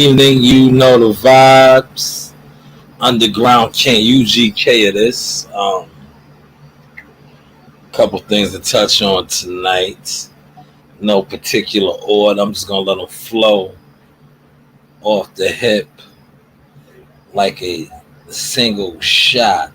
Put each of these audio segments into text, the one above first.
evening. You know the vibes. Underground King UGK of this. Couple things to touch on tonight. No particular order. I'm just gonna let them flow off the hip like a single shot.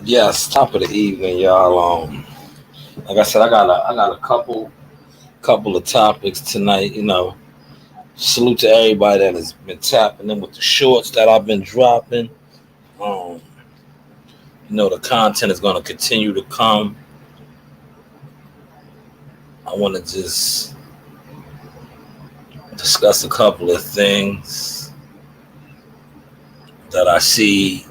Yes, top of the evening, y'all. Like I said, I got a couple of topics tonight. Salute to everybody that has been tapping in with the shorts that I've been dropping. Um, the content is going to continue to come. I want to just discuss a couple of things that I see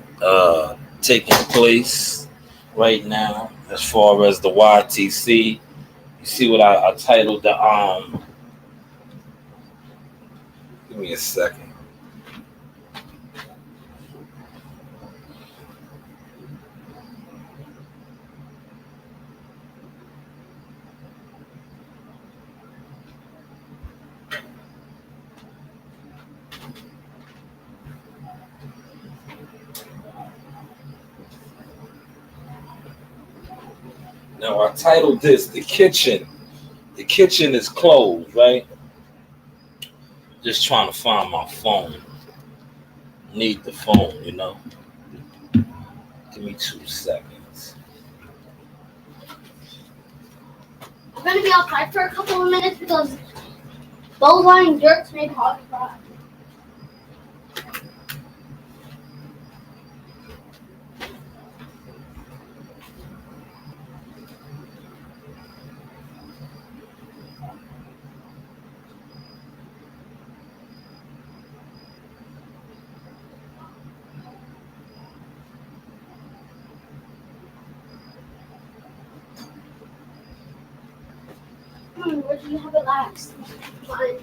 taking place right now as far as the YTC. You see what I titled the give me a second. Now I titled this The Kitchen. The kitchen is closed, right? Just trying to find my phone. Need the phone. Give me 2 seconds. I'm gonna be outside for a couple of minutes because bowline dirt's made hot fry. Where did you have it last? Fine.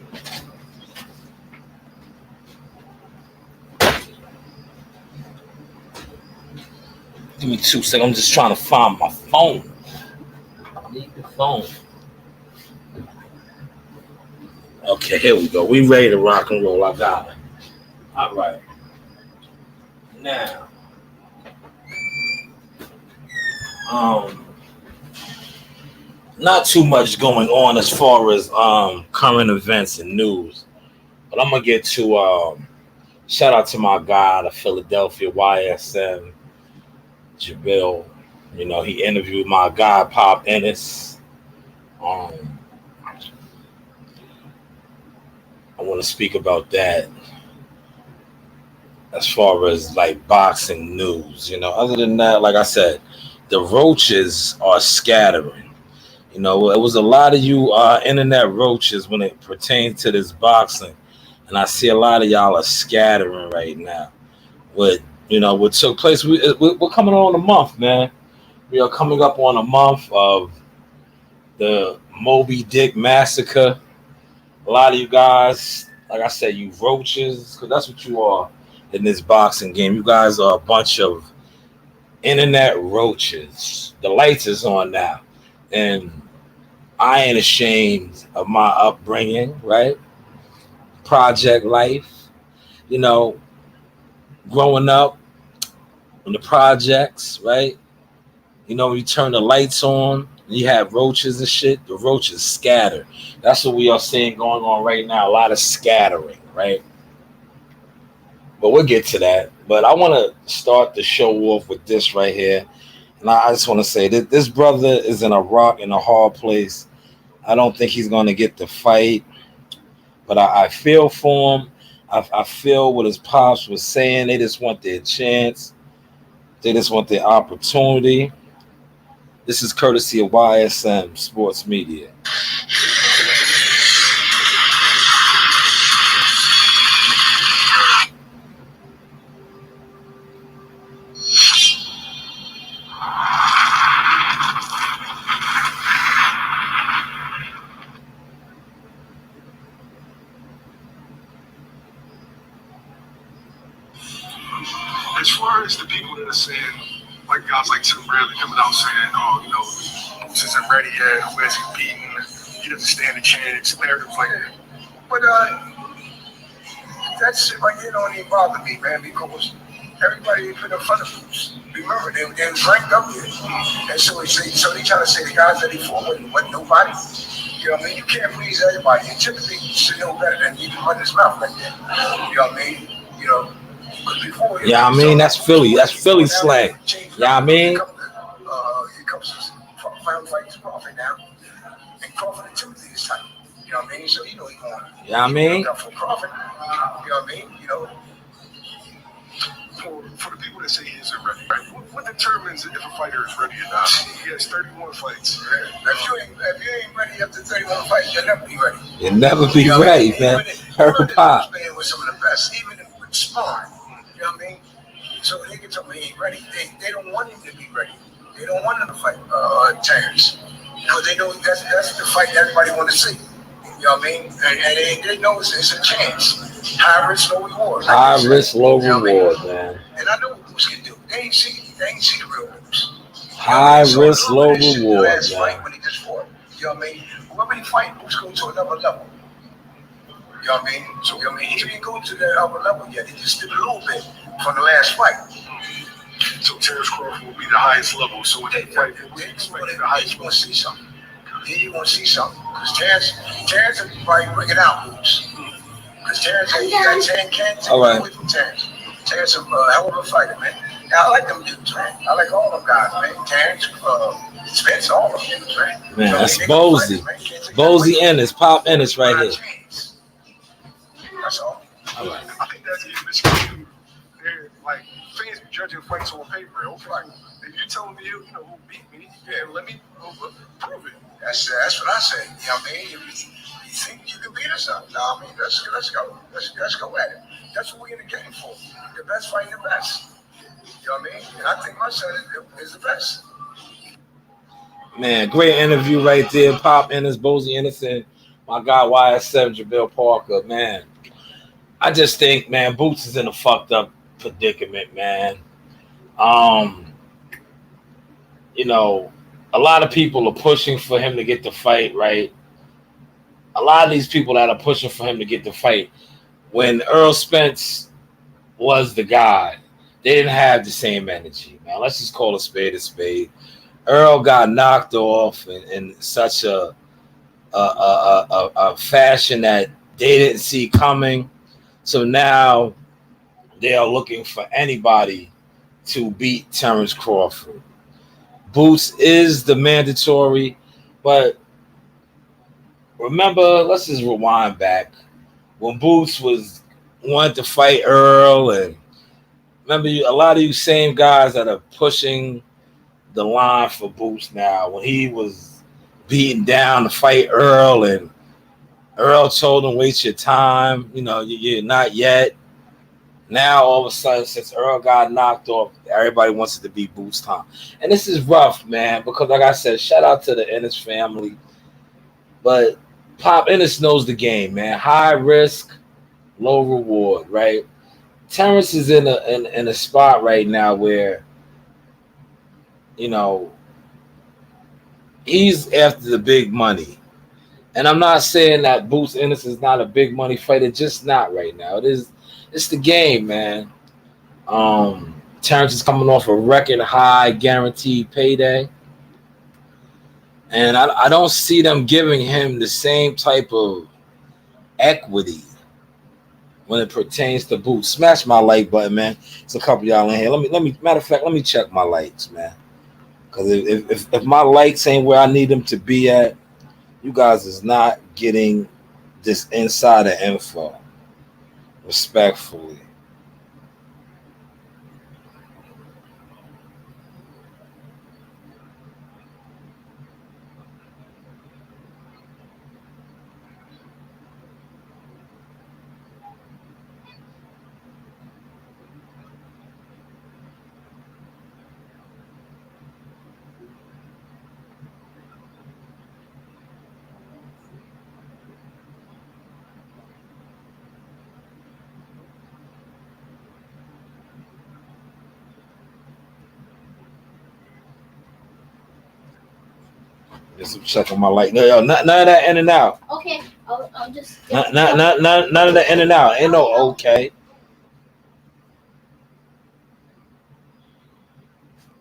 Give me 2 seconds. I'm just trying to find my phone. I need the phone. Okay, here we go. We ready to rock and roll. I got it. All right. Now, not too much going on as far as current events and news, but I'm gonna get to shout out to my guy, the Philadelphia YSM, Jabil. He interviewed my guy Pop Ennis. I want to speak about that as far as like boxing news. Other than that, like I said, the roaches are scattering. It was a lot of you internet roaches when it pertains to this boxing, and I see a lot of y'all are scattering right now. What took place? We're coming on a month, man. We are coming up on a month of the Moby Dick massacre. A lot of you guys, like I said, you roaches, because that's what you are in this boxing game. You guys are a bunch of internet roaches. The lights is on now, and I ain't ashamed of my upbringing, right? Project life, you know, growing up in the projects, right? When you turn the lights on, you have roaches and shit. The roaches scatter. That's what we are seeing going on right now. A lot of scattering, right? But we'll get to that. But I want to start the show off with this right here. And I just want to say that this brother is in a rock in a hard place. I don't think he's going to get the fight. But I feel for him. I feel what his pops was saying. They just want their chance. They just want their opportunity. This is courtesy of YSM Sports Media. as far as the people that are saying, like guys like Tim Bradley coming out saying, oh, Boots isn't ready yet, who has he beaten, he doesn't stand a chance, narratives like that. But that shit right here don't even bother me, man, because everybody they put in front of Boots. Remember, they was ranked up here. And so they trying to say the guys that he fought with wasn't nobody. You know what I mean? You can't please everybody. And typically, you should know better than even run his mouth like that. You know what I mean? Before, yeah, I mean that's Philly. That's Philly slang. Yeah, I mean. Here comes final fight to Crawford now, and Crawford and Timothy is tight. You know what I mean? So he's going. Yeah, I mean. For Crawford. You know what I mean? For the people that say he isn't ready, right? What determines if a fighter is ready or not? He has 31 fights. If you ain't ready after 31 fights, you'll never be ready. You'll never be ready, man. Hurry Pop. Man was some of the best, even with smart. You know what I mean? So they can tell me he ain't ready. They don't want him to be ready. They don't want him to fight Terrence. Because they know that's the fight everybody want to see. You know what I mean? And they know it's a chance. High risk, low reward. High risk, low reward, man. And I know what Boots can do. They ain't see the real Boots. High risk, low reward, last man. fight when he just fought. You know what I mean? Whoever he fight, Boots go to another level. You know what I mean? So you know what I mean, he didn't go to the upper level yet. He just did a little bit from the last fight. So Terrence Crawford will be the highest level. So when they fight, we expect the highest level. See something. Then you want to see something. Because Terrence will probably bring it out, Boots. Because Terrence can't take away from Terrence. Terrence is a hell of a fighter, man. Now, I like them dudes, man. I like all them guys, man. Terrence, Spence, all them dudes, man. Man, that's Bozy. Bozy Ennis, Pop Ennis right here. That's all. All right. I think that's even misconstrued. They're like fans be judging fights on paper. Okay, if you're telling me who beat me, yeah, let me prove it. That's what I say. You know what I mean? If you think you can beat us up, no, I mean let's go. Let's go at it. That's what we're in the game for. The best fighting the best. You know what I mean? And I think my son is the best. Man, great interview right there. Pop Ennis, Bozy Ennis, and my guy YS7 Jabil Parker. Man, I just think, man, Boots is in a fucked up predicament, man. A lot of people are pushing for him to get the fight, right? A lot of these people that are pushing for him to get the fight, when Earl Spence was the guy, they didn't have the same energy, man. Let's just call a spade a spade. Earl got knocked off in such a fashion that they didn't see coming. So now they are looking for anybody to beat Terrence Crawford. Boots is the mandatory, but remember, let's just rewind back when Boots wanted to fight Earl, and remember a lot of you same guys that are pushing the line for Boots now. When he was beaten down to fight Earl, and Earl told him, "Waste your time. You're not yet." Now, all of a sudden, since Earl got knocked off, everybody wants it to be Boots' time. And this is rough, man, because like I said, shout out to the Ennis family. But Pop Ennis knows the game, man. High risk, low reward, right? Terrence is in a spot right now where, he's after the big money. And I'm not saying that Boots Ennis is not a big money fighter, just not right now. It's the game, man. Terrence is coming off a record high guaranteed payday. And I don't see them giving him the same type of equity when it pertains to Boots. Smash my like button, man. It's a couple y'all in here. Let me matter of fact, let me check my likes, man. Because if my likes ain't where I need them to be at, you guys is not getting this insider info. Respectfully. Just checking my light. No, yo, none of that in and out. Okay, I'll just. None of the in and out. Ain't no okay.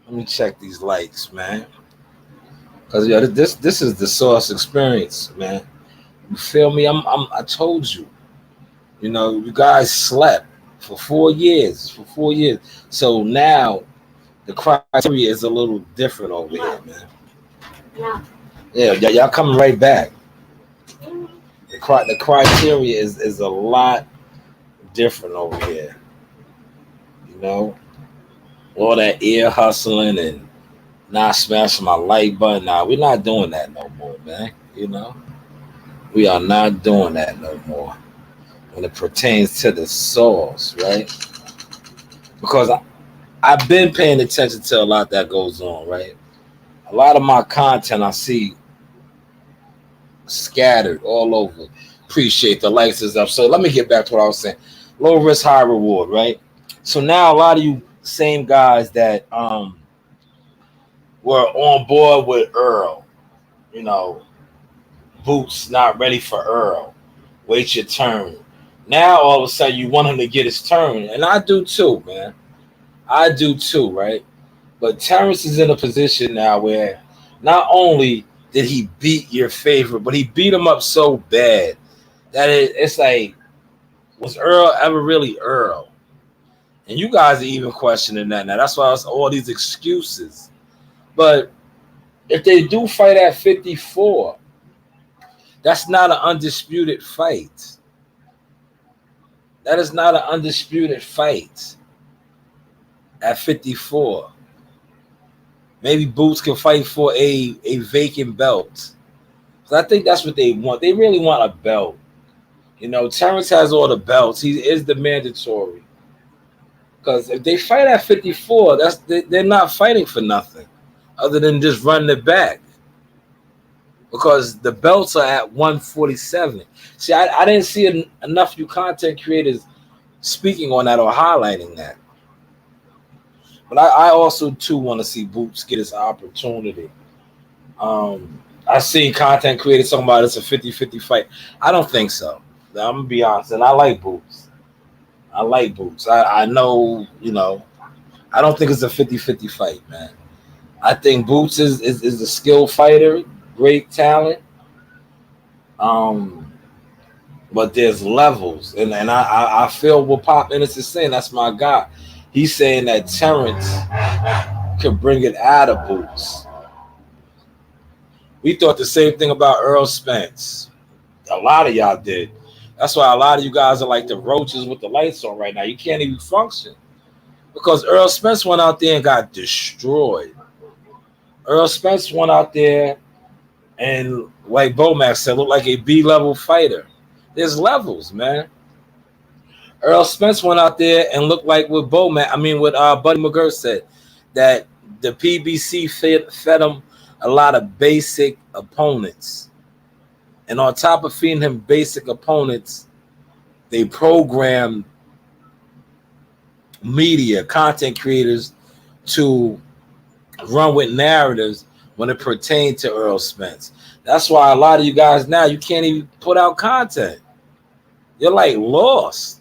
Let me check these lights, man. Cause yeah, this is the source experience, man. You feel me? I told you. You know, you guys slept for 4 years. For 4 years. So now the criteria is a little different over here, man. Yeah, y'all coming right back. The criteria is a lot different over here. You know, all that ear hustling and not smashing my like button. Nah, we're not doing that no more, man. You know, we are not doing that no more when it pertains to the source, right? Because I've been paying attention to a lot that goes on, right? A lot of my content I see scattered all over. Appreciate the likes and stuff. So let me get back to what I was saying. Low risk, high reward, right? So now a lot of you same guys that were on board with Earl, you know, Boots not ready for Earl. Wait your turn. Now all of a sudden you want him to get his turn. And I do too, man. I do too, right? But Terrence is in a position now where not only did he beat your favorite, but he beat him up so bad that it's like, was Earl ever really Earl? And you guys are even questioning that now. That's why it's all these excuses. But if they do fight at 54, that's not an undisputed fight. That is not an undisputed fight at 54. Maybe Boots can fight for a vacant belt. So I think that's what they want. They really want a belt. You know, Terrence has all the belts. He is the mandatory. Because if they fight at 54, they're not fighting for nothing other than just running it back. Because the belts are at 147. See, I didn't see enough you content creators speaking on that or highlighting that. But I also, too, want to see Boots get his opportunity. I've seen content creators talking about it's a 50-50 fight. I don't think so. I'm going to be honest. And I like Boots. I know, you know, I don't think it's a 50-50 fight, man. I think Boots is a skilled fighter, great talent. But there's levels. And I feel what Pop Ennis is saying. That's my guy. He's saying that Terrence could bring it out of Boots. We thought the same thing about Earl Spence. A lot of y'all did. That's why a lot of you guys are like the roaches with the lights on right now. You can't even function. Because Earl Spence went out there and got destroyed. Earl Spence went out there and, like Bomax said, looked like a B-level fighter. There's levels, man. Earl Spence went out there and looked like what Buddy McGirt said, that the PBC fed him a lot of basic opponents. And on top of feeding him basic opponents, they programmed media, content creators to run with narratives when it pertained to Earl Spence. That's why a lot of you guys now, you can't even put out content. You're like lost.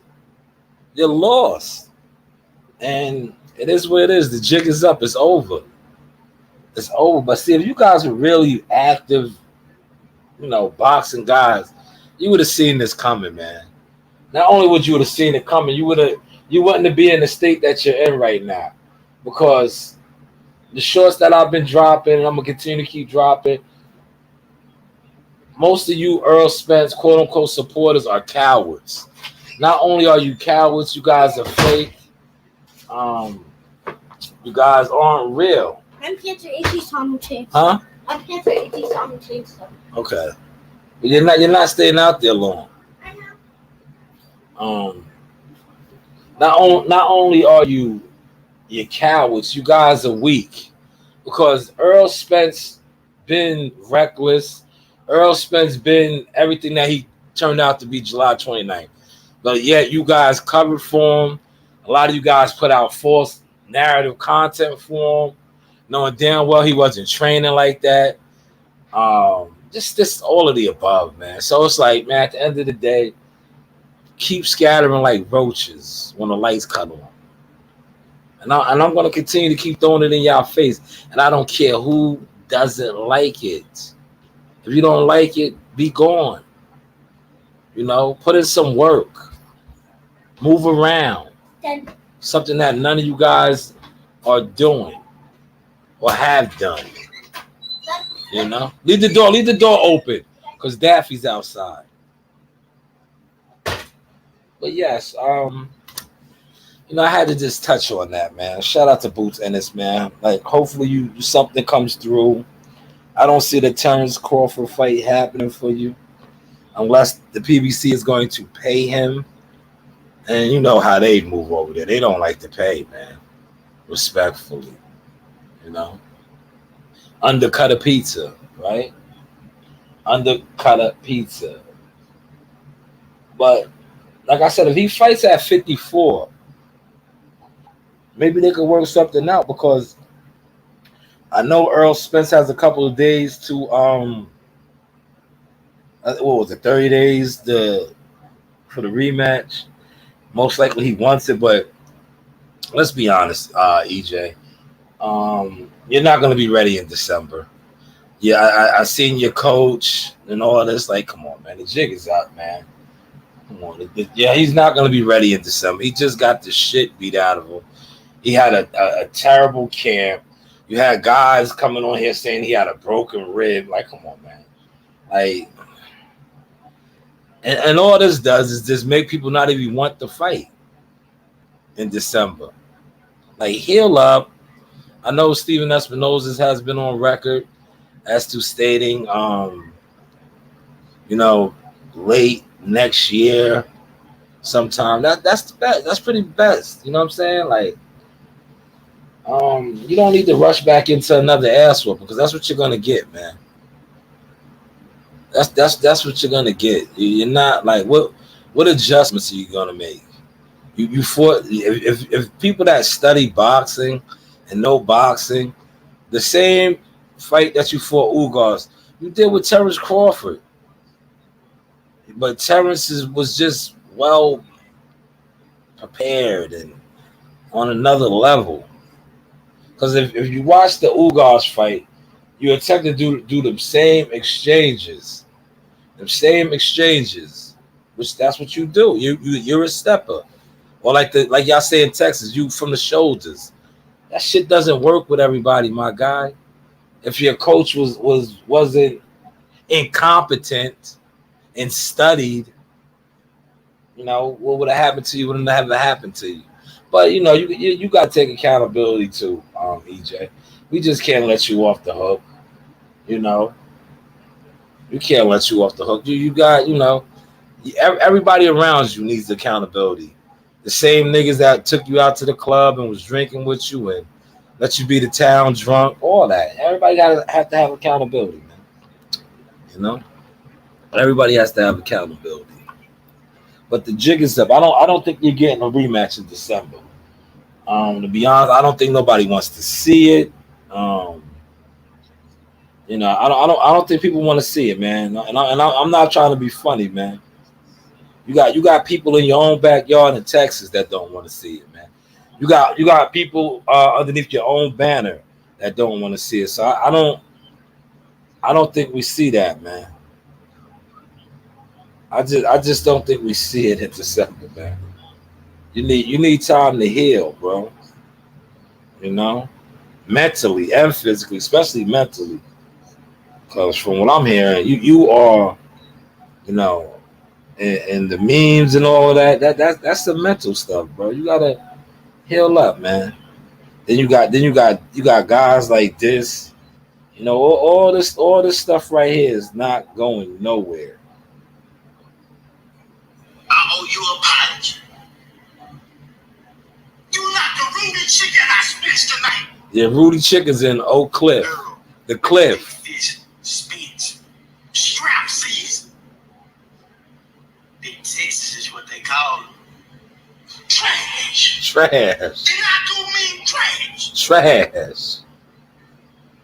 You're lost. And it is what it is. The jig is up. It's over. It's over. But see, if you guys were really active, you know, boxing guys, you would have seen this coming, man. Not only would you have seen it coming, you wouldn't be in the state that you're in right now. Because the shorts that I've been dropping, and I'm going to continue to keep dropping, most of you Earl Spence quote-unquote supporters are cowards. Not only are you cowards, you guys are fake. You guys aren't real. I'm Cancer 80 Tom Chase. Huh? I'm Cancer 80 Tom Chase. Okay. But you're not staying out there long. I know. Not only are you're cowards, you guys are weak. Because Earl Spence been reckless. Earl Spence been everything that he turned out to be July 29th. But yet you guys covered for him. A lot of you guys put out false narrative content for him, knowing damn well he wasn't training like that. Just all of the above, man. So it's like, man, at the end of the day, keep scattering like roaches when the lights cut on. And I'm going to continue to keep throwing it in y'all face. And I don't care who doesn't like it. If you don't like it, be gone. Put in some work. Move around. Something that none of you guys are doing or have done. Leave the door open because Daffy's outside. But yes, I had to just touch on that, man. Shout out to Boots Ennis, man. Like, hopefully you something comes through. I don't see the Terrence Crawford fight happening for you unless the PBC is going to pay him. And you know how they move over there. They don't like to pay, man. Respectfully. Undercut a pizza, right? Undercut a pizza. But like I said, if he fights at 54, maybe they could work something out because I know Earl Spence has a couple of days to what was it, 30 days for the rematch. Most likely he wants it, but let's be honest, EJ. You're not going to be ready in December. Yeah, I seen your coach and all this. Like, come on, man. The jig is out, man. Come on. Yeah, he's not going to be ready in December. He just got the shit beat out of him. He had a terrible camp. You had guys coming on here saying he had a broken rib. Like, come on, man. Like, and all this does is just make people not even want to fight in December. Like, heal up. I know Steven Espinosa has been on record as to stating, late next year, sometime. That's the best. That's pretty best. You know what I'm saying? Like, you don't need to rush back into another ass whooping because that's what you're gonna get, man. That's what you're gonna get. You're not like what adjustments are you gonna make? You fought if people that study boxing and know boxing, the same fight that you fought Ugas, you did with Terrence Crawford. But Terrence was just well prepared and on another level. Because if you watch the Ugas fight, you attempt to do the same exchanges. Which that's what you do. You're a stepper. Or like y'all say in Texas, you from the shoulders. That shit doesn't work with everybody, my guy. If your coach wasn't incompetent and studied, what would have happened to you wouldn't have ever happened to you. But you got to take accountability too, EJ. We just can't let you off the hook. You can't let you off the hook. You got everybody around you needs accountability. The same niggas that took you out to the club and was drinking with you and let you be the town drunk, all that. Everybody have to have accountability, man. Everybody has to have accountability. But the jig is up. I don't think you're getting a rematch in December. To be honest, I don't think nobody wants to see it. I don't think people want to see it, man. And I'm not trying to be funny, man. You got people in your own backyard in Texas that don't want to see it, man. You got people underneath your own banner that don't want to see it. So I don't think we see that, man. I just don't think we see it in December, man. You need time to heal, bro. Mentally and physically, especially mentally. Because from what I'm hearing, you are, and the memes and all of that's the mental stuff, bro. You gotta heal up, man. Then you got guys like this, all this stuff right here is not going nowhere. I owe you an apology. You not the Rudy chicken I spit tonight. Yeah, Rudy Chicken's in Oak Cliff. The Cliff. Fish, spits, strap season. In Texas is what they call it. Trash. Trash. And I do mean trash. Trash.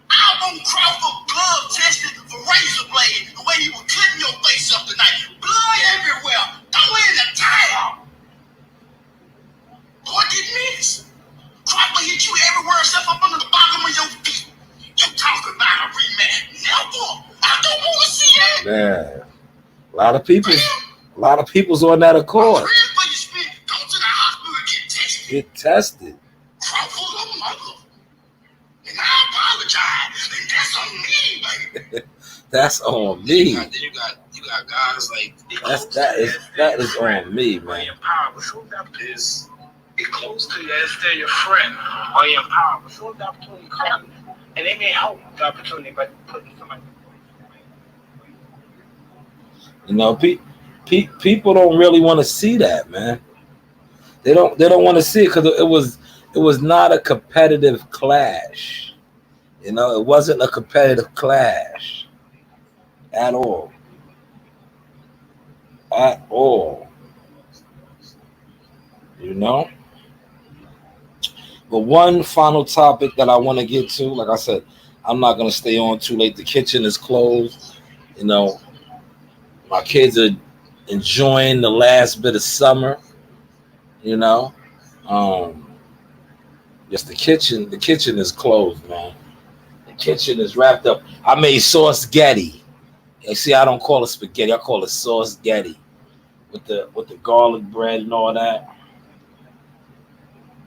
I want Crawford blood tested for razor blade, the way he was cutting your face up tonight. Blood everywhere. Throw in the towel. Boy, get mixed. Cropper hit you everywhere except up under the bottom of your feet. You talking about a rematch? Never. I don't want to see that. Man, a lot of people's on that accord. I'm praying for you, Smith. Go to the hospital and get tested. Get tested. Crawford of mother. And I apologize. And that's on me, baby. That's on me. You got guys like that is on me, man. Your power, but soon is it close to you as they're your friend or your power, but soon the opportunity comes, and they may help the opportunity by putting somebody. You know, people don't really want to see that, man. They don't want to see it because it was not a competitive clash. You know, it wasn't a competitive clash at all. At all. You know? But one final topic that I want to get to, like I said, I'm not going to stay on too late. The kitchen is closed. You know, my kids are enjoying the last bit of summer. You know? Yes, the kitchen is closed, man. The kitchen is wrapped up. I made sauce getty. And see, I don't call it spaghetti. I call it sauce getty with the garlic bread and all that.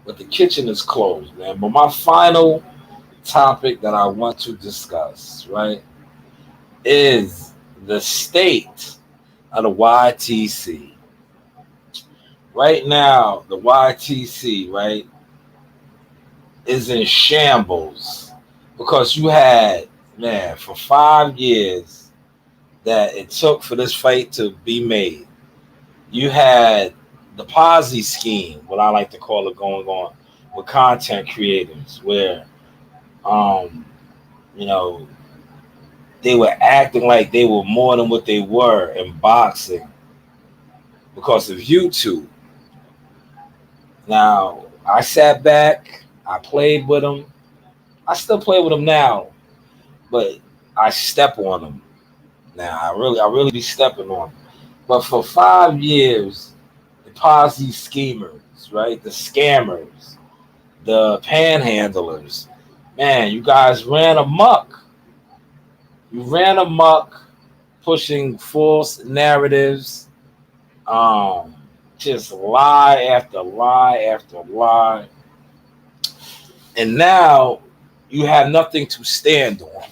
But the kitchen is closed, man. But my final topic that I want to discuss, right, is the state of the YTC. Right now, the YTC, right, is in shambles because you had, man, for 5 years that it took for this fight to be made. You had the Posse scheme, what I like to call it, going on with content creators, where, you know, they were acting like they were more than what they were in boxing because of YouTube. Now, I sat back, I played with them. I still play with them now, but I step on them now. I really be stepping on them. But for 5 years, the Posse schemers, right? The scammers, the panhandlers, man, you guys ran amok. You ran amok, pushing false narratives, just lie after lie after lie. And now you have nothing to stand on.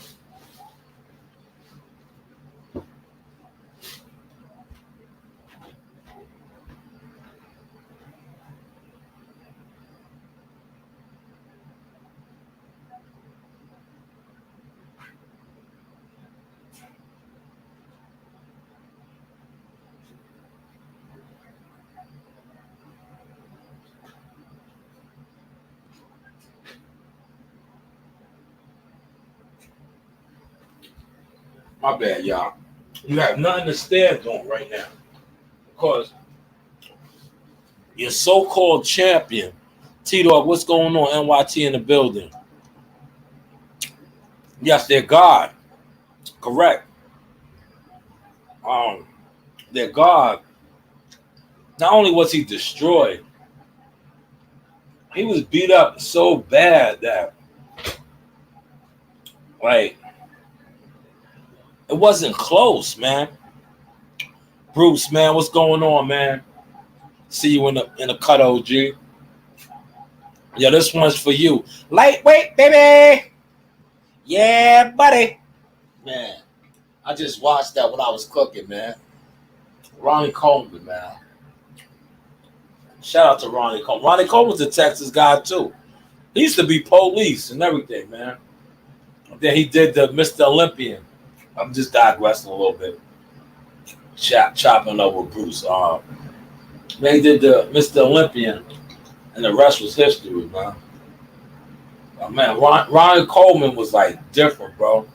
My bad, y'all. You have nothing to stand on right now because your so-called champion, T-Dog, what's going on? NYT in the building. Yes, they're God. Correct. They're God. Not only was he destroyed, he was beat up so bad that, like, it wasn't close, man. Bruce, man, what's going on, man? See you in the cut, OG. Yeah, this one's for you. Lightweight, baby. Yeah, buddy. Man, I just watched that when I was cooking, man. Ronnie Coleman, man. Shout out to Ronnie Coleman. Ronnie Coleman's a Texas guy, too. He used to be police and everything, man. Then he did the Mr. Olympian. I'm just digressing a little bit. Chopping up with Bruce. They did the Mr. Olympian, and the rest was history, man. Man, Ronnie Coleman was like different, bro.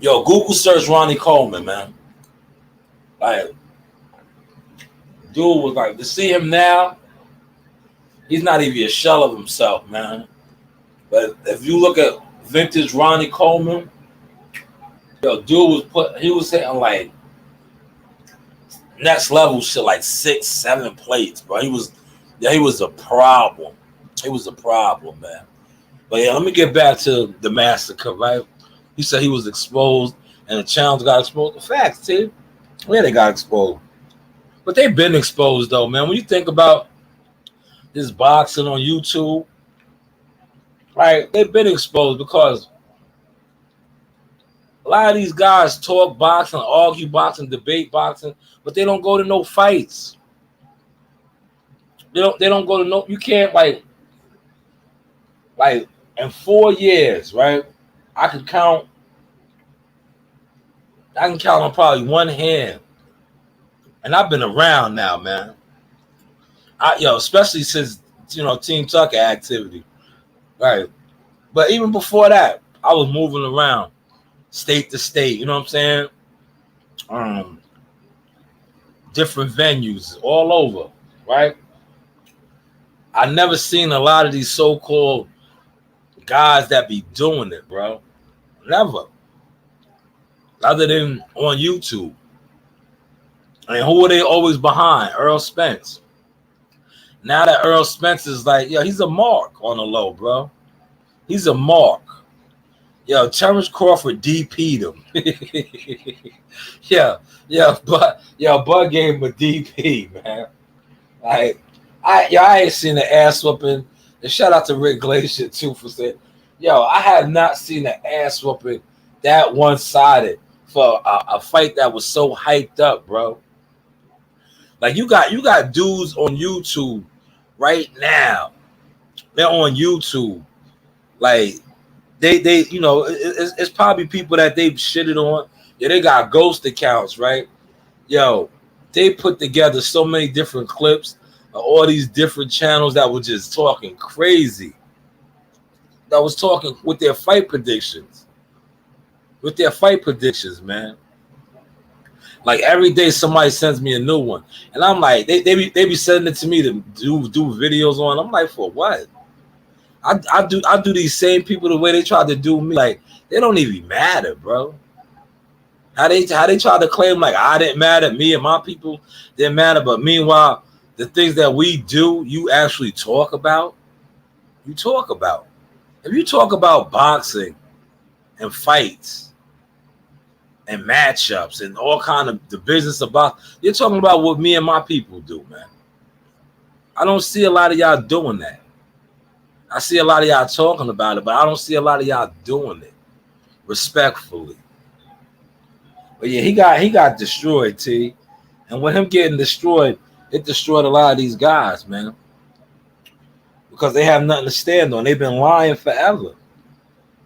Yo, Google search Ronnie Coleman, man. Like, dude was like, to see him now, he's not even a shell of himself, man. But if you look at vintage Ronnie Coleman, Yo, dude he was hitting like next level shit, like 6, 7 plates, bro. He was a problem. He was a problem, man. But yeah, let me get back to the massacre, right? He said he was exposed and the challenge got exposed. The facts, T. Yeah, they got exposed. But they've been exposed though, man. When you think about this boxing on YouTube, right? They've been exposed because a lot of these guys talk boxing, argue boxing, debate boxing, but they don't go to no fights. They don't go to no. You can't like in 4 years, right? I can count on probably one hand, and I've been around now, man. Especially since Team Tucker activity, right? But even before that, I was moving around state to state. You know what I'm saying? Different venues all over, right? I never seen a lot of these so-called guys that be doing it, bro. Never. Other than on YouTube. And who are they always behind? Earl Spence. Now that Earl Spence is like, he's a mark on the low, bro. He's a mark. Terrence Crawford DP'd him. Bud gave him a DP, man. Like, I ain't seen the ass whooping. And shout out to Rick Glacier too for saying, I have not seen an ass whooping that one-sided for a fight that was so hyped up, bro. Like you got dudes on YouTube right now. They're on YouTube. Like they it's probably people that they've shitted on. Yeah, they got ghost accounts, right? They put together so many different clips of all these different channels that were just talking crazy. That was talking with their fight predictions. Man. Like every day somebody sends me a new one. And I'm like, they be sending it to me to do videos on. I'm like, for what? I do these same people the way they try to do me. Like, they don't even matter, bro. How they try to claim like I didn't matter, me and my people didn't matter, but meanwhile, the things that we do, you actually talk about. You talk about. If you talk about boxing and fights and matchups and all kind of the business about, you're talking about what me and my people do, man. I don't see a lot of y'all doing that. I see a lot of y'all talking about it, but I don't see a lot of y'all doing it respectfully. But yeah, he got destroyed, T. And with him getting destroyed, it destroyed a lot of these guys, man. Because they have nothing to stand on. They've been lying forever.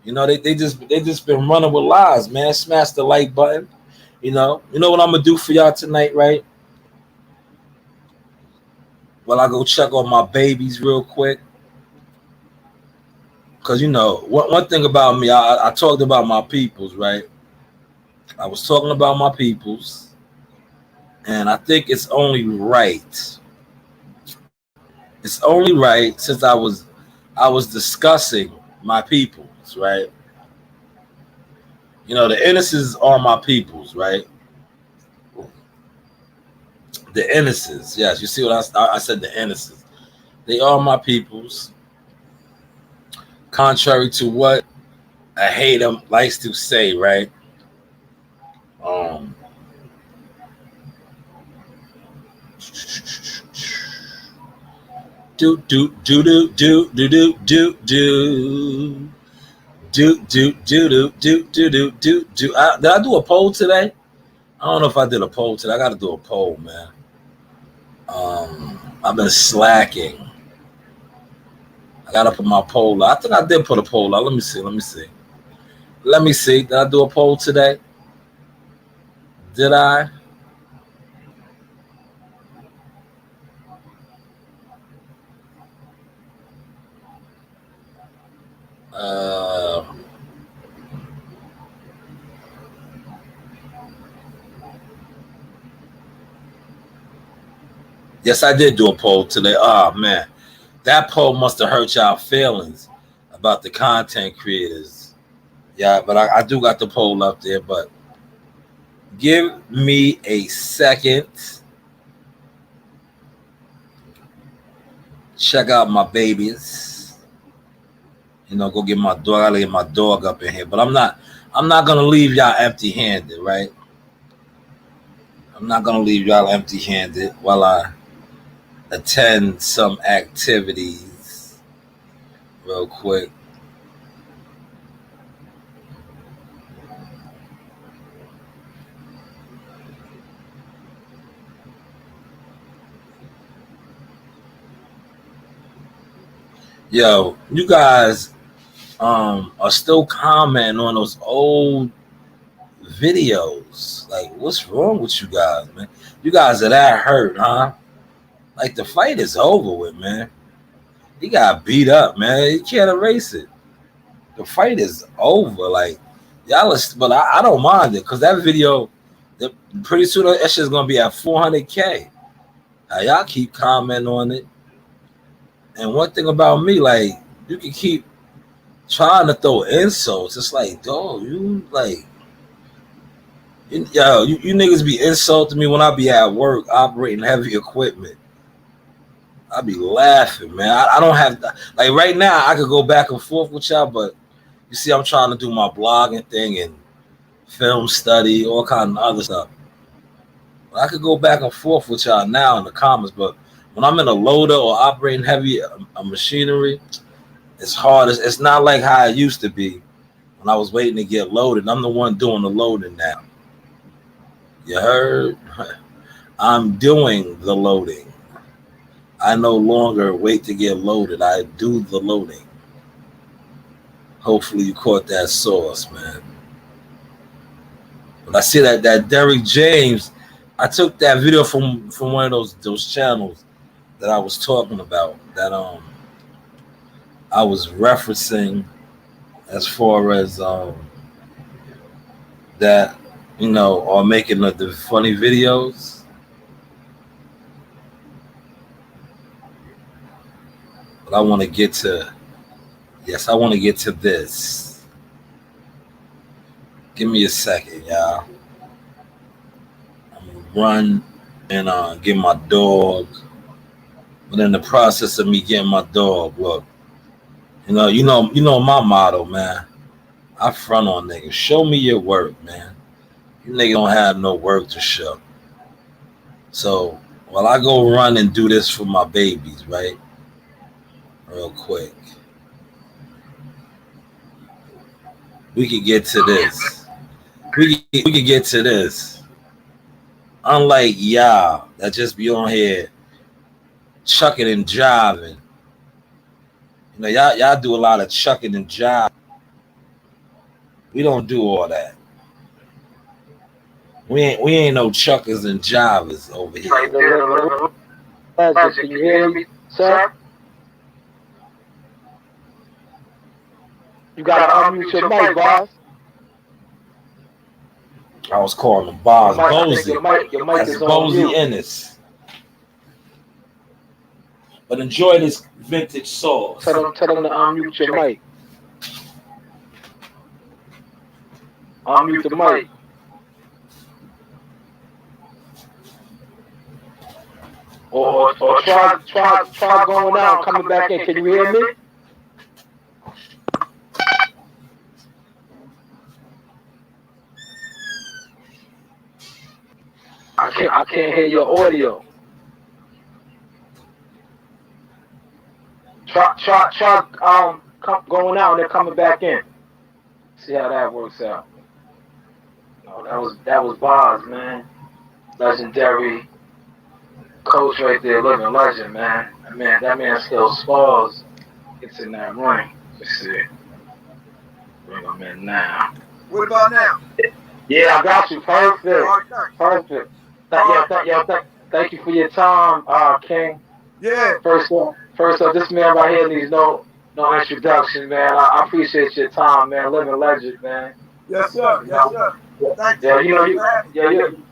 They just been running with lies, man. Smash the like button. You know what I'm gonna do for y'all tonight, right? Well, I go check on my babies real quick. Because one thing about me, I talked about my peoples, right? I was talking about my peoples, and I think it's only right. It's only right since I was discussing my peoples, right? The innocents are my peoples, right? The innocents, yes. You see what I said? The innocents. They are my peoples. Contrary to what a hater likes to say, right? Do do do do do do do do do do do do do do do. Did I do a poll today? I don't know if I did a poll today. I got to do a poll, man. I've been slacking. I got to put my poll. I think I did put a poll out. Let me see. Did I do a poll today? Did I? Yes, I did do a poll today. Oh, man. That poll must have hurt y'all feelings about the content creators. Yeah, but I do got the poll up there. But give me a second. Check out my babies. You know, go get my dog. I gotta get my dog up in here. But I'm not gonna leave y'all empty-handed, right? I'm not gonna leave y'all empty-handed while I attend some activities real quick. Yo, you guys are still commenting on those old videos. Like, what's wrong with you guys, man? You guys are that hurt, huh? Like, the fight is over with, man. He got beat up, man. You can't erase it. The fight is over. Like, y'all, but I don't mind it because that video, pretty soon that shit's gonna be at 400K. Now, y'all keep commenting on it. And one thing about me, like, you can keep trying to throw insults. It's like, dog, you like, you niggas be insulting me when I be at work operating heavy equipment. I be laughing, man. I don't have, like, right now I could go back and forth with y'all, but you see, I'm trying to do my blogging thing and film study, all kind of other stuff. I could go back and forth with y'all now in the comments, but when I'm in a loader or operating heavy machinery, it's hard. It's not like how it used to be when I was waiting to get loaded. I'm the one doing the loading now. You heard? I'm doing the loading. I no longer wait to get loaded. I do the loading. Hopefully you caught that sauce, man. But I see that Derrick James, I took that video from one of those channels that I was talking about, that I was referencing as far as that, you know, or making the funny videos. But I want to get to, yes, I want to get to this. Give me a second, y'all. I'm gonna run and get my dog. But in the process of me getting my dog, look, you know my motto, man. I front on niggas. Show me your work, man. You niggas don't have no work to show. So while I go run and do this for my babies, right? Real quick. We could get to this. We could get to this. Unlike y'all that just be on here chucking and jiving. You know, y'all do a lot of chucking and jiving. We don't do all that. We ain't no chuckers and jivers over here. Can you hear me, sir? You gotta unmute your mic, boss. I was calling him Boz Bozy. Your mic That's is on Bozy mute. Ennis. But enjoy this vintage sauce. Tell them to unmute your mic. Unmute the mic. Or try going out and coming back in. Can you hear me? I can't hear your audio. Try going out and then coming back in. See how that works out. Oh, that was Boz, man. Legendary coach right there, living legend, man. That man still spars. Gets in that ring. Let's see. Bring him in now. What about now? Yeah, I got you. Perfect. Thank you for your time, King. Yeah. First up, this man right here needs no introduction, man. I appreciate your time, man. Living legend, man. Yes, sir. Yes, sir. Thank you.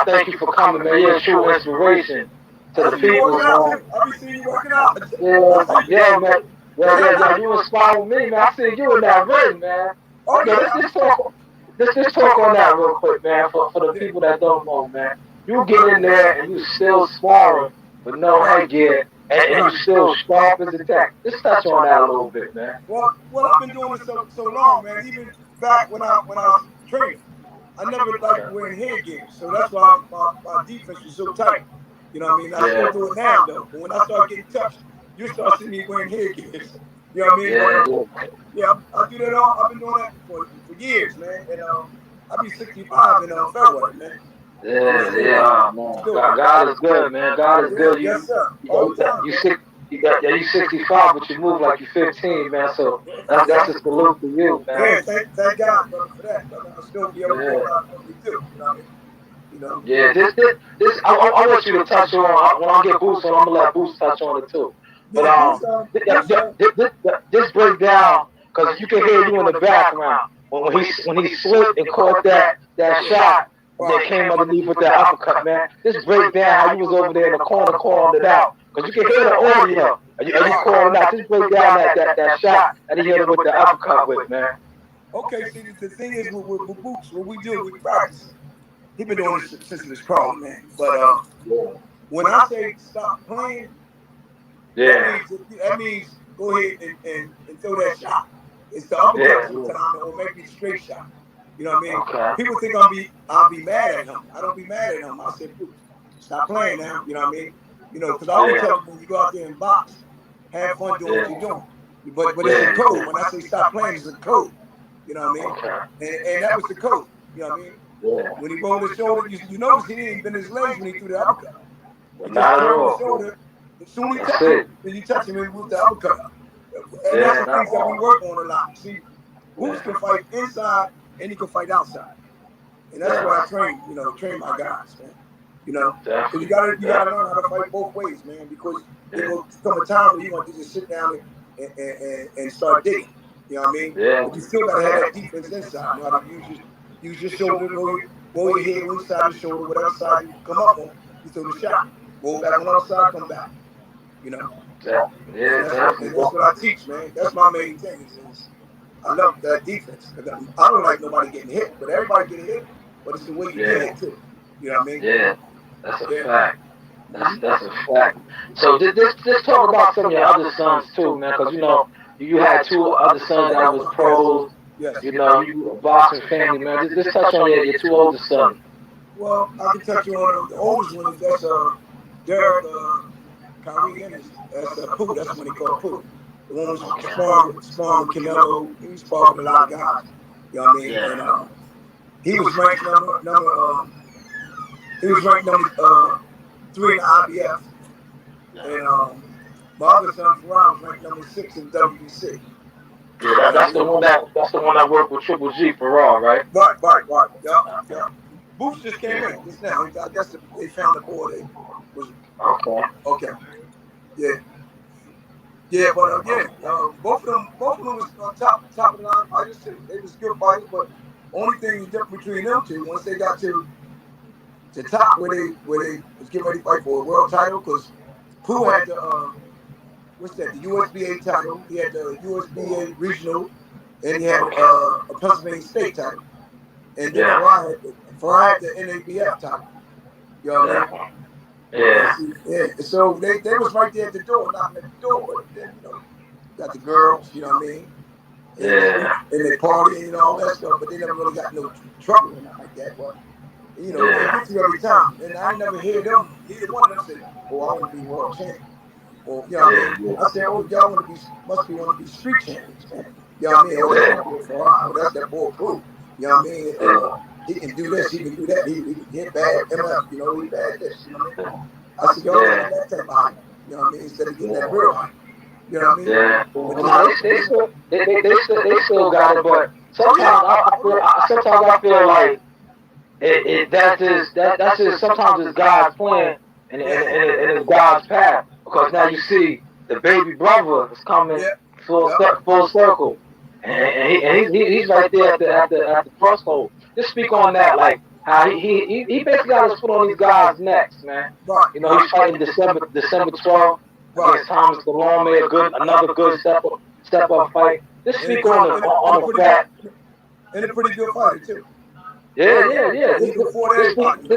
Thank you for coming, man. You're a true inspiration to the people, man. I be seeing you working out. Yeah, man. Yeah, you inspire me, man. I see you in that ring, man. Oh Yeah, yeah. let's talk on that real quick, man. For the people that don't know, man, you get in there and you still sparring with no headgear, and you Right. still sharp as a tack. Just touch on that a little bit, man. Well, I've been doing this so long, man. Even back when I was training, I never liked wearing headgear, so that's why my defense was so tight. You know what I mean? I Yeah, still do it now though, but when I start getting touched, you start seeing me wearing headgear. You know what I mean? But yeah, yeah, I do that all. I've been doing that for years, man. And I'll be 65 in February, man. And it's yeah, still yeah. going. Man. Still God, going. God is good, man. God is Yeah, good. yes, sir. All the time, You man. six, you 65, but you move like you're 15, man. So that's a salute to you, man. Yeah, thank God, brother, for that, brother. I still be able to do Yeah. what I normally do. You know what I mean? You know. Yeah, I want you to touch on when I get Boost on. I'm gonna let Boost touch on it too. But Yeah, Boost, this break down because you can hear you in the background when he slipped and caught that shot and then right. came underneath with that uppercut, man. Just break down how you was over there in the corner calling it out because you can hear the audio. Are you calling out? Just break down that shot that he hit him with the uppercut with, man. Okay, see, the thing is with Boots, what we do, we practice. He been doing this since he was crawling, man. But when I say stop playing, Yeah, that means go ahead and throw that shot. It's the uppercut yeah, sometimes, or maybe the straight shot. You know what I mean? okay, People think I'll be mad at him. I don't be mad at him. I said, Boots, stop playing now. You know what I mean? You know, because I always yeah, tell people when you go out there and box, have fun doing what yeah, you're doing. But it's a yeah, code. When I say stop playing, it's a code. You know what I mean? okay, And that was the code. You know what I mean? yeah. When he rolled his shoulder, you notice he didn't bend his legs when he threw the uppercut. He just Not at turned his all. shoulder. As soon as he That's touched him, it. then you touch him and move the uppercut up. And that's Yeah, the not things that we all. work on a lot. See, Boots Yeah, can fight inside and he can fight outside. And that's what I yeah, train, train my guys, man. You know, because definitely, you gotta learn how to fight both ways, man. Because there yeah, will come a time where you want to just sit down and start digging. You know what I mean? yeah, But you still gotta have that defense inside. You know how to use your shoulder, roll your head on each side of the shoulder, whatever side you come up on, you throw the shot. Roll back on the other side, come back. You know, yeah, and definitely. that's what I teach, man. That's my main thing. Is I love that defense. I don't like nobody getting hit, but everybody get hit. But it's the way you get Yeah, hit too. You know what I mean? yeah, that's a Yeah. fact. Mm-hmm. That's a fact. So just talk about some of your other sons too, man, because you had two other sons that was pros. Yes. You a boxing family, man. Just touch on your two oldest sons. Well, I can touch on the oldest one is that's Derek Kyrie Ennis. That's Pooh. That's when they call Pooh. The one was sparring with Canelo. He was sparring with a lot of guys. You know what I mean? Yeah, And he was ranked he was ranked number 3 in the IBF. And my other son Farah was ranked number 6 in WBC. yeah. That's the one that worked with Triple G for Raw, right? Right. Yep. Boots just came in just now. I guess they found the board. They was Okay. okay. Yeah. Yeah, but both of them was top of the line fighters too. They was good fighters, but only thing different between them two, once they got to top where they was getting ready to fight for a world title, because Pooh had the what's that? The USBA title. He had the USBA regional, and he had a Pennsylvania state title, and then Yeah. Farah had the NABF title. You know what I mean? Yeah. Yeah. So they was right there at the door, knocking at the door, but then got the girls. You know what I mean? Yeah. And they partying and all that stuff, but they never really got no trouble or nothing like that. But they get you every time, and I never hear them. Neither one of them say, "Oh, I want to be world champion," or you know what I mean. I said, "Oh, y'all must want to be street champions, man." You know what I mean? Oh, that's that boy Farah. Oh, that's that boy Pooh. You know what I mean? He can do this. He can do that. He can hit bad MF. He bad this. You know what I mean? I said, y'all want that type of hype. You know what I mean? Instead of getting that real hype. You know what I mean? Yeah. But No, they still got it, but sometimes I feel like that's just sometimes it's God's plan and it's God's path, because now you see the baby brother is coming full circle, and he's right there at the crossroad. Just speak on that, like how he basically got his foot on these guys' necks, man. Right. He's fighting December 12th against Thomas Delorme, another good step up fight. Just speak on the fact. and a pretty good fighter too. Yeah. He can afford everybody.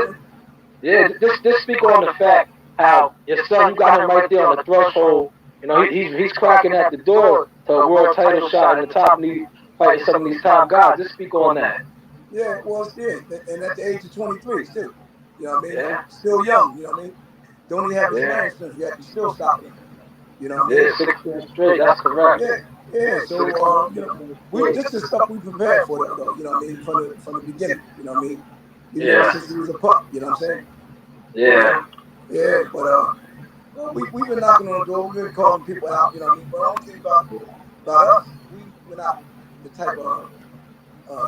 You know? Just speak on the fact how your son, you got him right there on the threshold. You know, he's cracking at the door to a world title shot in the top league, fighting some of these top guys. Just speak on that. Yeah, well, yeah, and at the age of 23 too. You know what I mean? Yeah. Still young. You know what I mean? Don't even have his Yeah. man strength yet. He's still stopping him. You know what I Yeah, mean? 16 straight. That's correct. Yeah. So you know, this is stuff we prepared for though. You know what I mean? From the beginning. You know what I mean? Even ever since he was a pup. You know what I'm saying? Yeah. But we've been knocking on the door. We've been calling people out. You know what I mean? But the only thing about us, we're not the type of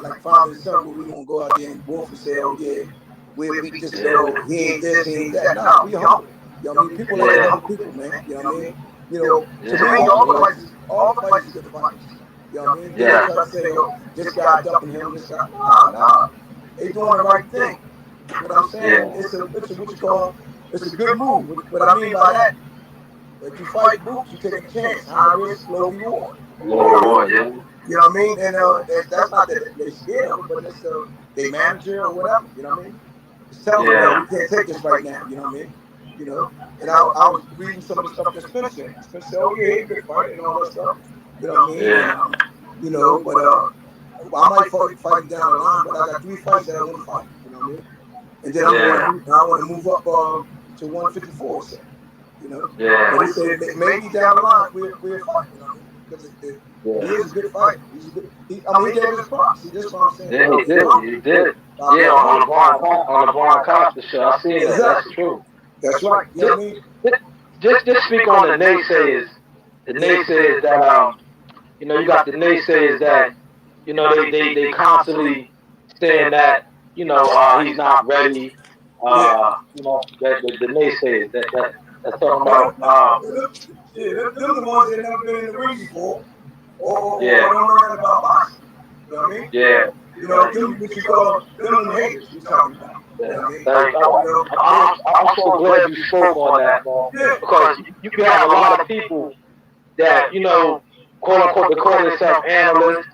like father and son where we gonna go out there and wolf and say, oh yeah, we just he ain't this, he ain't that. Nah, we humble. You know what I mean? People like humble people, man. You know what I mean? You know, to me, all the fighters are good fighters. You know what I mean? They don't try to say, oh, this guy ducking him, this guy. Nah. They doing the right thing. What I'm saying, it's a what you call, it's a good move. What I mean by that, if you fight boots, you take a chance. High risk, low reward. You know what I mean? And that's not that they're scared of it, but it's they manager or whatever. You know what I mean? Just tell them, yo, we can't take this right now. You know what I mean? You know. And I was reading some of the stuff that Spence said. Spence said, oh yeah, he's a good fighter and all that stuff. You know what I mean? And, you know, but I might fight him down the line, but I got 3 fights that I want to fight. You know what I mean? And then I want to move up to 154. So, you know. But he said maybe down the line we'll fight. You know what I mean? Because he is a good fighter. He's a good. He gave us props. See, this is what I'm saying. Yeah, he did. Yeah, on the Brian Costa show, I seen that. That's true. That's right. You know what I mean? Just speak on the naysayers. The naysayers that you know, you got the naysayers that, you know, they constantly saying that, you know, he's not ready. You know, the naysayers that's talking about. Them the ones that never been in the ring before, or don't know nothing about boxing. You know what I mean? Yeah. You know, them what you call them haters we talking about. You know what I'm so glad you spoke on that, man. Because you can have a lot of people that, you know, quote unquote, they call themselves analysts,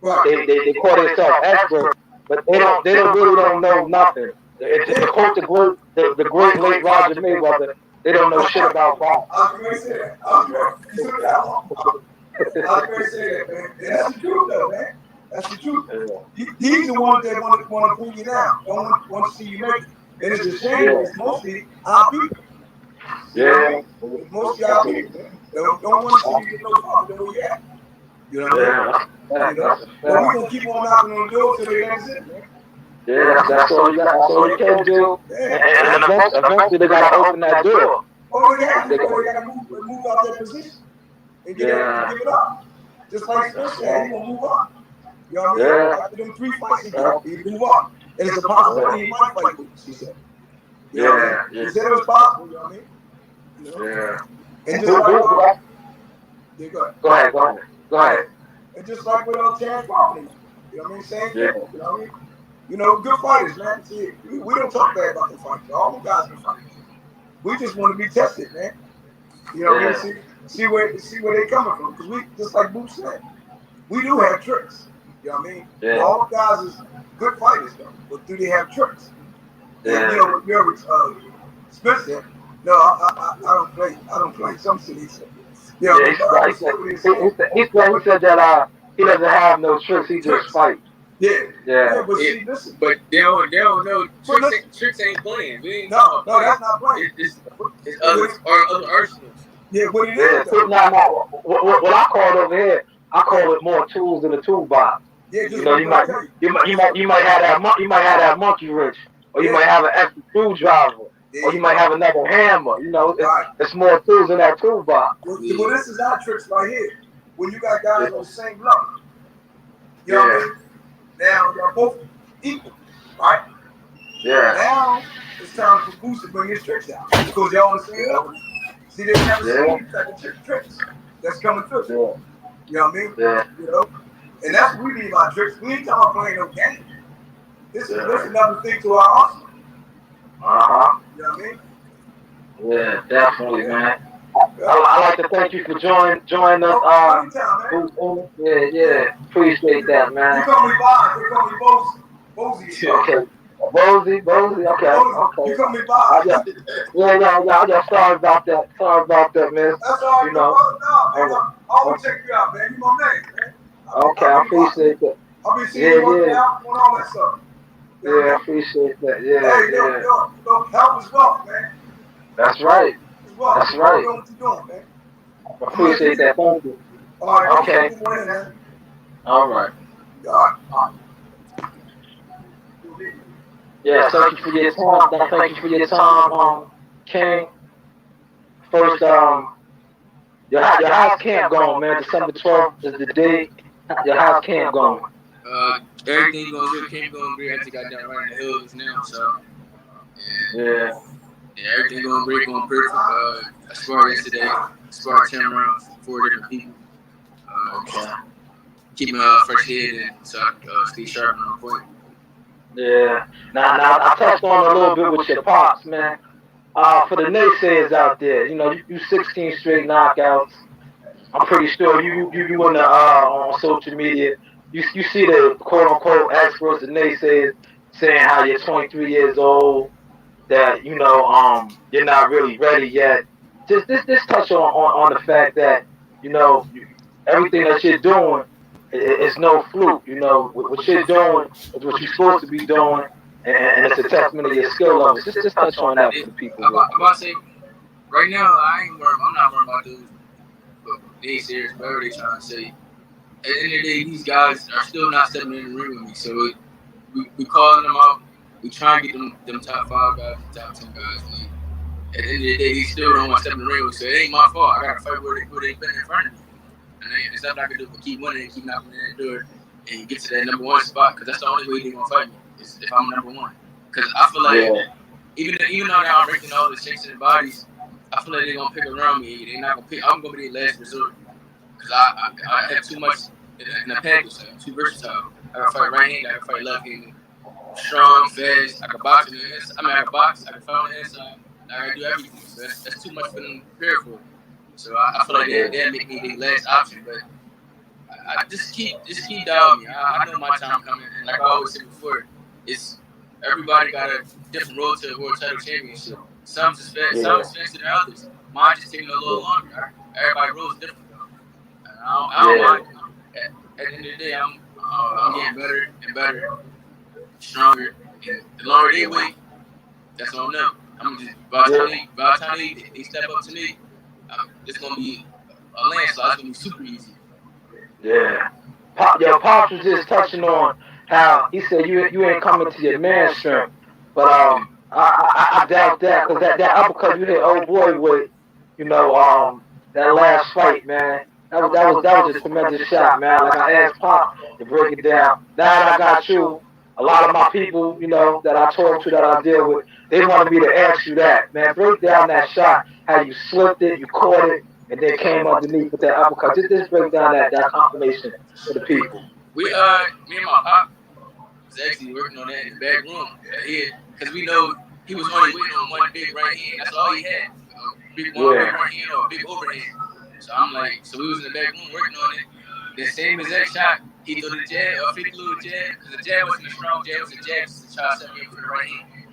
they call themselves experts, but they don't know nothing. To quote the great late Roger Mayweather, they don't know shit about boxing. I was going to say that. I was going to say that, man. And that's the truth, though, man. That's the truth. These are the ones that want to pull you down. Don't want to see you make it. And it's a shame. It's mostly our people. Yeah. It's mostly our people, man. Don't want to see you get no farther than where you at. You know what I mean? But we're going to keep on knocking on the door till they let us in, man. Yeah, that's all you can do. And eventually they got to open that door. Oh, they got to move out their position and give it up. Just like Smith said, he gonna move up. You know what I mean? After them 3 fights he move up. And it's a possibility he might fight Boots, he said. You know what I mean? He said it was possible, you know what I mean? You know? And just like Go ahead. And just like with Terrence Crawford, you know what I mean? Same thing. You know what I mean? You know, good fighters, man. See, we don't talk bad about the fighters. All them guys can fight. We just want to be tested, man. You know what I mean? See where they coming from. Because we, just like Boots said, we do have tricks. You know what I mean? Yeah. All the guys is good fighters, though. But do they have tricks? And, you know, Smith said, no, I don't play some cities. You know, he said that he doesn't have no tricks. He just fights. Yeah, but see, listen. But they don't know. Tricks ain't playing. No, that's not playing. It's other arsenals. Yeah, what it is. What I call it over here, I call it more tools in the toolbox. Yeah, you know, you might have that monkey wrench, or you might have an extra screwdriver, or you might have another hammer. You know, it's more tools in that toolbox. Well, this is our tricks right here. When you got guys on the same level, you know what I mean? Now y'all both equal, right? Yeah. Now it's time for Boots to bring his tricks out because y'all on the same level. See, they never seen these type of tricks that's coming through. You know what I mean? You know, and that's what we mean by tricks. We ain't talking about playing no game. This is another thing to our arsenal. You know what I mean? Yeah, definitely, man. I like to thank you for joining us. Anytime, man. Yeah. Appreciate that, You man. call me Boz. They call me Bozy. Bozy. Okay. Bozy. Okay. You Okay. call me Boz. I just sorry about that. Sorry about that, man. That's all right, You no know. problem. Nah, man. Oh, I always check you out, man. You my man, man. okay, I've I been watching. appreciate that. I've been seeing Yeah, you working yeah. out, doing all that stuff. You know what Yeah, I I mean? appreciate that. Hey, Yeah. health is wealth, man. That's right. It's wealth. That's Keep on right. doing what you're doing, man. I I'm gonna let appreciate you. that. Thank you. All right, Okay. keep going in, man. All right. God. Yes, thank you for your time. Thank you for your time, King. First, your house camp going, man. December 12th is the day. Your house camp going. Everything going good. Camp going great. I just got done running the hills now, so Yeah. everything going great, going perfect. I sparred yesterday. Sparred 10 rounds, 4 different people. Okay. Keep my fresh head in, so I stay sharp and on point. Yeah. Now I touched on a little bit with your pops, man. For the naysayers out there, you 16 straight knockouts. I'm pretty sure you in the on social media, you see the quote unquote experts, the naysayers saying how you're 23 years old, that you're not really ready yet. Just touch on the fact that everything that you're doing is no fluke. What you're doing is what you're supposed to be doing, and it's a testament of your skill levels. Just touch on that for the people. I'm about to say, right now, I'm not worried about those naysayers, whatever they trying to say. At the end of the day, these guys are still not stepping in the ring with me. So we calling them out. We trying to get them top 5 guys, top 10 guys. And at the end of the day, they still don't want to step in the ring with me. So it ain't my fault. I got to fight where they've been in front of me. And there's nothing I can do but keep winning and keep knocking on that door and get to that number 1 spot. Because that's the only way they're going to fight me is if I'm number 1. Because I feel like even though now I'm breaking all the shapes and the bodies, I feel like they're going to pick around me. They're not going to pick. I'm going to be their last resort. Because I have too much in the package. So I'm too versatile. I can fight right handed, I can fight left handed. Strong, fast. I can box in the inside. I can box. I can fight on the inside. I can do everything. So that's too much for them to prepare for. So I feel like that make me the last option. But I just keep doubting me. I know my time coming. And like I always said before, it's everybody got a different road to a world title championship. Some is faster than others. Mine just taking a little longer. Everybody road's different. I don't mind. At the end of the day, I'm getting better and better, stronger. And the longer they wait, that's on them. I'm just by the time they step up to me, it's gonna be a landslide. It's gonna be super easy. Yeah. Your pops was just touching on how he said you ain't coming to your man strength, but I doubt that, because that uppercut you hit old boy with, that last fight, man. That was a tremendous shot, man. Like I asked Pop to break it down. Now that I got you, a lot of my people, that I talk to, that I deal with, they wanted me to ask you that, man. Break down that shot, how you slipped it, you caught it, and then came underneath with that uppercut. Just break down that confirmation for the people. Me and my pop was actually working on that in the back room. Because we know he was only waiting on one big right hand. That's all he had. Big right hand or a big overhand. So I'm like, so we was in the back room working on it. The same exact shot, he threw the jab, a fake little jab, because the jab wasn't a strong jab, it was a jab just to try to set me up for the right hand.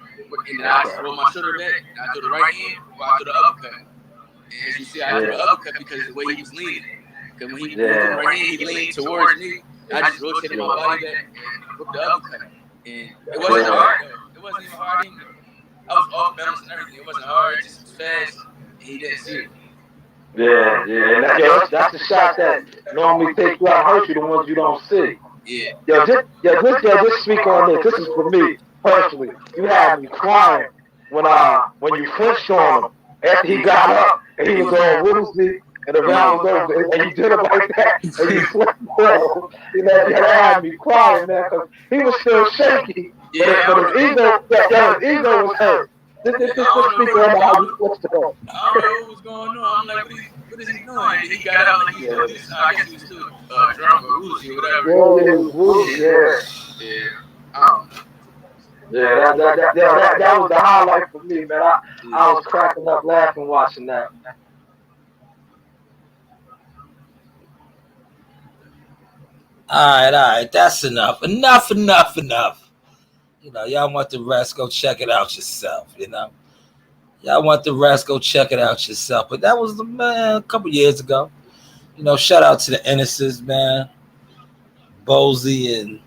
And then I rolled my shoulder back, and I threw the right hand, or I threw the uppercut. And as you see, I threw the uppercut because of the way he was leaning. Because when he threw the right hand, he leaned towards me. I just rotated my body back and whipped the uppercut. And it wasn't hard, though. It wasn't even hard. I was off balance and everything. It wasn't hard. It just was fast, and he didn't see it. Yeah. And that's the shot that normally take you out and hurt you, the ones you don't see. Yeah. Just speak on this. This is for me personally. You had me crying when you flinched on him after he got up and he was all woozy and the round was over, and you did it like that and you flipped on him. That had me crying, man, because he was still shaky, but his ego was hurt. Just speak on how you flinched on him. I don't know what was going on. I'm like, what is he doing? And he got out like he was doing this. I guess he was still drunk or woozy or whatever. Yeah. I don't know. Yeah, that was the highlight for me, man. I was cracking up laughing watching that. All right. That's enough. Enough. You know, y'all want the rest, go check it out yourself, you know. Y'all want the rest, go check it out yourself. But that was man, a couple years ago. You know, shout out to the Innocents, man. Bozy and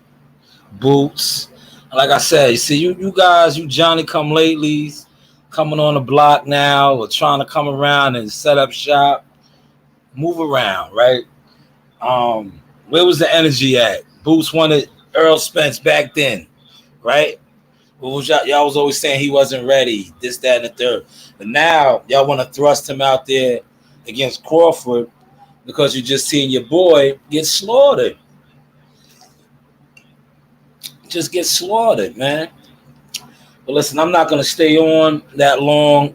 Boots. Like I said, you see, you guys, you Johnny come latelys, coming on the block now, or trying to come around and set up shop, move around, right? Where was the energy at? Boots wanted Earl Spence back then, right? What was y'all was always saying he wasn't ready, this, that, and the third. But now y'all want to thrust him out there against Crawford because you just seen your boy get slaughtered. Just get slaughtered, man. But listen, I'm not gonna stay on that long.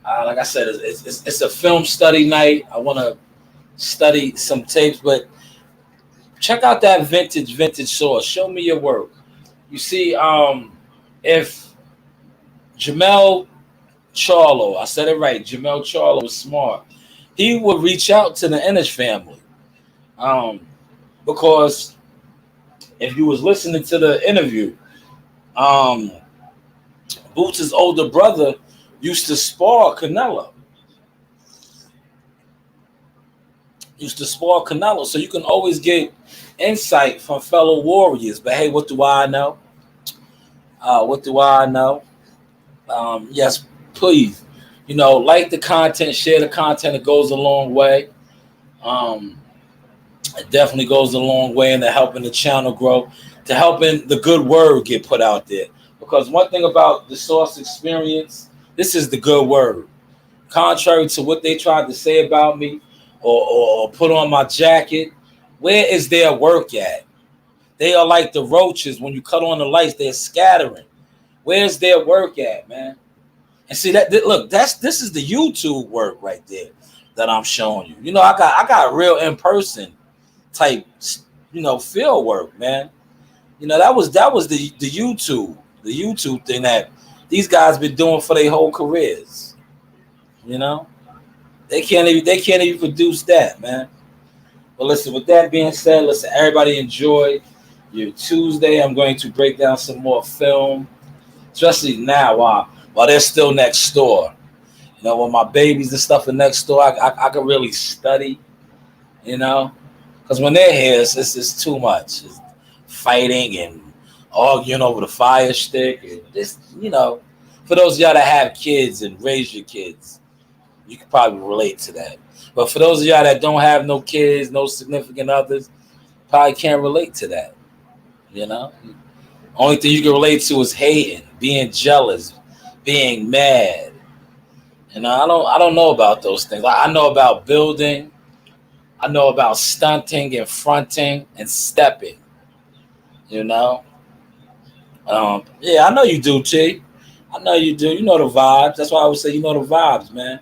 Like I said, it's a film study night. I want to study some tapes, but check out that vintage source. Show me your work. You see, if Jamel Charlo, I said it right, Jamel Charlo was smart, he would reach out to the Ennis family. Because if you was listening to the interview, Boots' older brother used to spar Canelo. So you can always get insight from fellow warriors. But hey, what do I know? Yes, please. You know, like the content, share the content. It goes a long way. It definitely goes a long way into helping the channel grow, to helping the good word get put out there. Because one thing about the Source Experience, this is the good word. Contrary to what they tried to say about me or put on my jacket, where is their work at? They are like the roaches. When you cut on the lights, they're scattering. Where's their work at, man? And see that look, this is the YouTube work right there that I'm showing you. You know, I got real in person type, you know, field work, man. You know, that was the YouTube thing that these guys been doing for their whole careers. You know, they can't even produce that, man. But listen, with that being said, listen, everybody enjoy your Tuesday. I'm going to break down some more film, especially now while they're still next door. You know, when my babies and stuff are next door, I can really study, you know, because when they're here, it's too much. It's fighting and arguing over the fire stick. And this, you know, for those of y'all that have kids and raise your kids, you can probably relate to that. But for those of y'all that don't have no kids, no significant others, probably can't relate to that. You know, only thing you can relate to is hating, being jealous, being mad. You know, I don't know about those things. I know about building. I know about stunting and fronting and stepping. You know, yeah, I know you do, T. I know you do. You know the vibes. That's why I would say you know the vibes, man.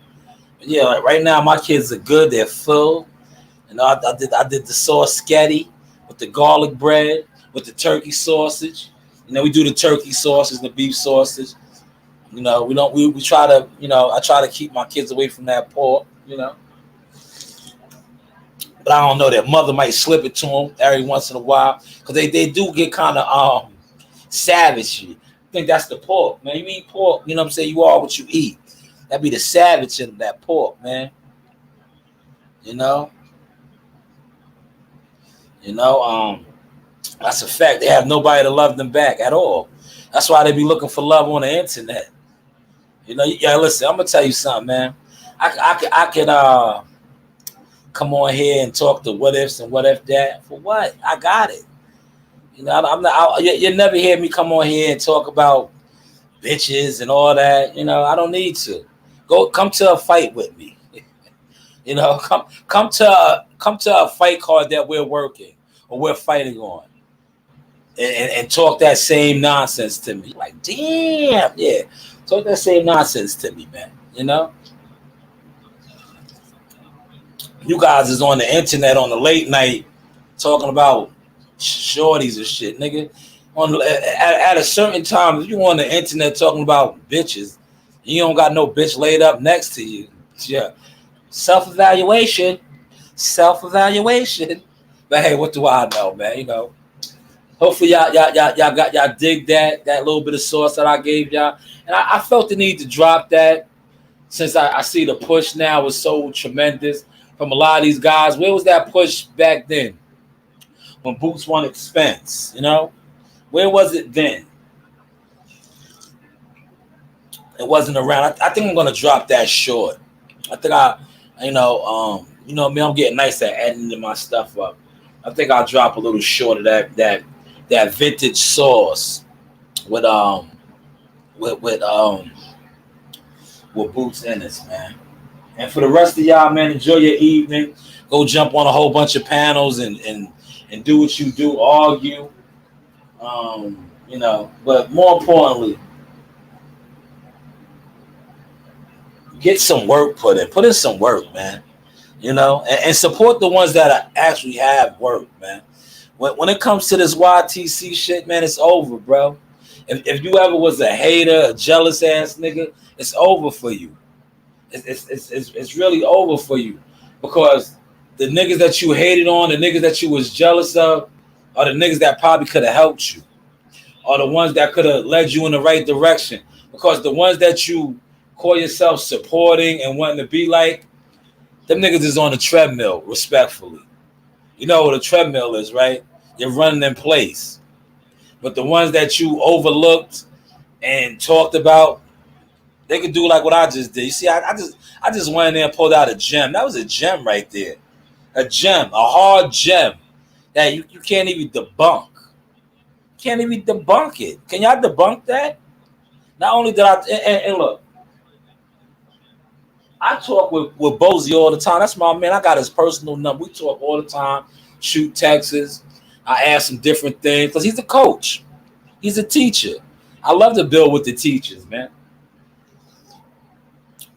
But yeah, like right now my kids are good. They're full. You know, I did the sauce sketty with the garlic bread with the turkey sausage. You know, we do the turkey sausage, the beef sausage. You know, we try to, you know, I try to keep my kids away from that pork, you know. But I don't know, their mother might slip it to them every once in a while because they do get kind of savage. I think that's the pork, man. You eat pork, you know what I'm saying? You are what you eat. That'd be the savage in that pork, man. You know, that's a fact. They have nobody to love them back at all. That's why they be looking for love on the internet. You know, yeah. Listen, I'm gonna tell you something, man. I can come on here and talk to what ifs and what if that for what? I got it. You know, I'm not. You never hear me come on here and talk about bitches and all that. You know, I don't need to. Come to a fight with me. You know, come to a fight card that we're working or we're fighting on. And talk that same nonsense to me. Like, damn, yeah. Talk that same nonsense to me, man. You know? You guys is on the internet on the late night talking about shorties and shit, nigga. At a certain time, if you on the internet talking about bitches, you don't got no bitch laid up next to you. Yeah. Self-evaluation. But hey, what do I know, man? You know. Hopefully y'all dig that little bit of sauce that I gave y'all. And I felt the need to drop that since I see the push now was so tremendous from a lot of these guys. Where was that push back then? When Boots won expense, you know? Where was it then? It wasn't around. I think I'm gonna drop that short. I think me, I'm getting nice at editing my stuff up. I think I'll drop a little short of that vintage sauce with Boots in it, man. And for the rest of y'all, man, enjoy your evening. Go jump on a whole bunch of panels and do what you do, argue. But more importantly, get some work put in. Put in some work, man. And support the ones that actually have work, man. When it comes to this YTC shit, man, it's over, bro. If you ever was a hater, a jealous ass nigga, it's over for you. It's really over for you, because the niggas that you hated on, the niggas that you was jealous of, are the niggas that probably could have helped you, are the ones that could have led you in the right direction. Because the ones that you call yourself supporting and wanting to be like, them niggas is on the treadmill, respectfully. You know what a treadmill is, right? You're running in place. But the ones that you overlooked and talked about, they could do like what I just did. You see, I just went in there and pulled out a gem. That was a gem right there. A gem, a hard gem that you can't even debunk. Can't even debunk it. Can y'all debunk that? Not only did and look, I talk with Bozy all the time. That's my man. I got his personal number. We talk all the time. Shoot texts. I ask him different things because he's a coach. He's a teacher. I love to build with the teachers, man.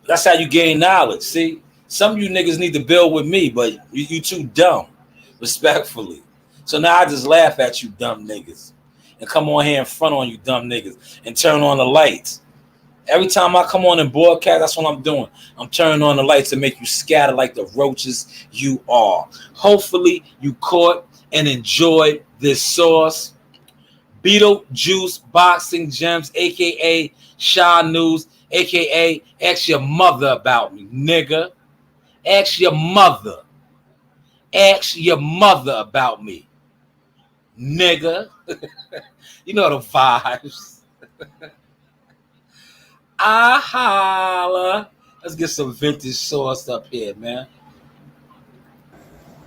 That's how you gain knowledge. See, some of you niggas need to build with me, but you too dumb, respectfully. So now I just laugh at you dumb niggas and come on here in front on you dumb niggas and turn on the lights. Every time I come on and broadcast, that's what I'm doing. I'm turning on the lights to make you scatter like the roaches you are. Hopefully you caught and enjoyed this sauce. Beetlejuice Boxing Gems, a.k.a. Shanewz, a.k.a. ask your mother about me, nigga. Ask your mother. Ask your mother about me, nigga. You know the vibes. I holla. Let's get some vintage sauce up here, man.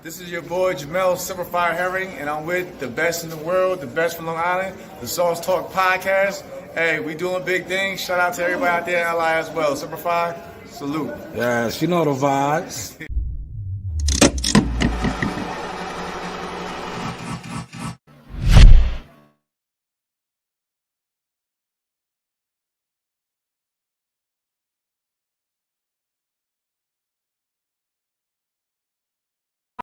This is your boy Jamel Simplified Herring, and I'm with the best in the world, the best from Long Island, the Sauce Talk Podcast. Hey, we doing big things. Shout out to everybody out there in LI as well. Simplified, salute. Yes, you know the vibes.